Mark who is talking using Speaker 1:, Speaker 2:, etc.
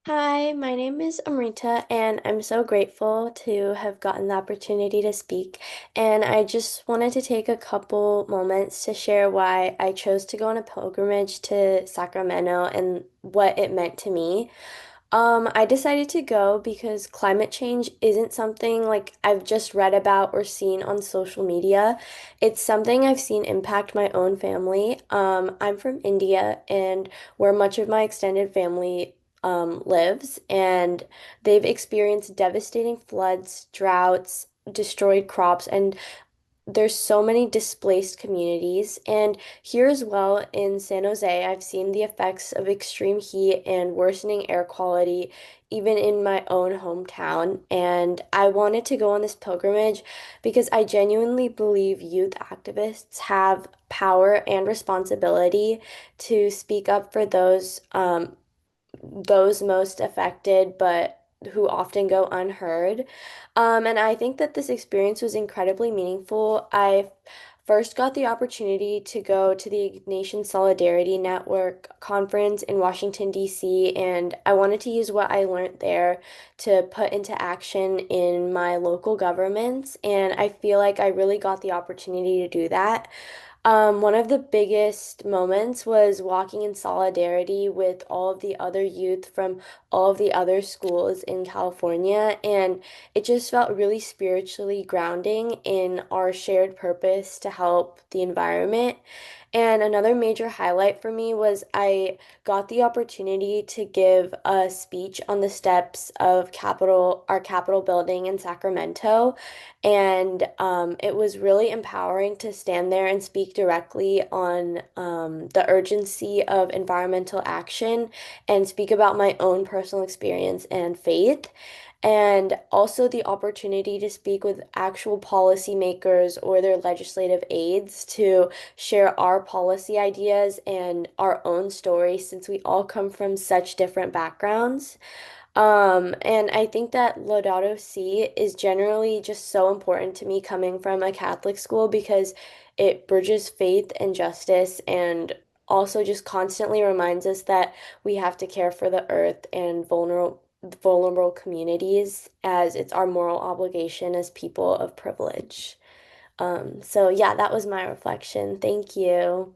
Speaker 1: Hi, my name is Amrita, and I'm so grateful to have gotten the opportunity to speak. And I just wanted to take a couple moments to share why I chose to go on a pilgrimage to Sacramento and what it meant to me. I decided to go because climate change isn't something like I've just read about or seen on social media. It's something I've seen impact my own family. I'm from India, and where much of my extended family lives, and they've experienced devastating floods, droughts, destroyed crops, and there's so many displaced communities. And here as well in San Jose, I've seen the effects of extreme heat and worsening air quality, even in my own hometown. And I wanted to go on this pilgrimage because I genuinely believe youth activists have power and responsibility to speak up for those most affected, but who often go unheard. And I think that this experience was incredibly meaningful. I first got the opportunity to go to the Nation Solidarity Network conference in Washington, D.C., and I wanted to use what I learned there to put into action in my local governments. And I feel like I really got the opportunity to do that. One of the biggest moments was walking in solidarity with all of the other youth from all of the other schools in California, and it just felt really spiritually grounding in our shared purpose to help the environment. And another major highlight for me was I got the opportunity to give a speech on the steps of our Capitol building in Sacramento. And it was really empowering to stand there and speak directly on the urgency of environmental action and speak about my own personal experience and faith. And also the opportunity to speak with actual policymakers or their legislative aides to share our policy ideas and our own stories since we all come from such different backgrounds. And I think that Laudato Si is generally just so important to me coming from a Catholic school because it bridges faith and justice and also just constantly reminds us that we have to care for the earth and vulnerable communities as it's our moral obligation as people of privilege. So yeah, that was my reflection. Thank you.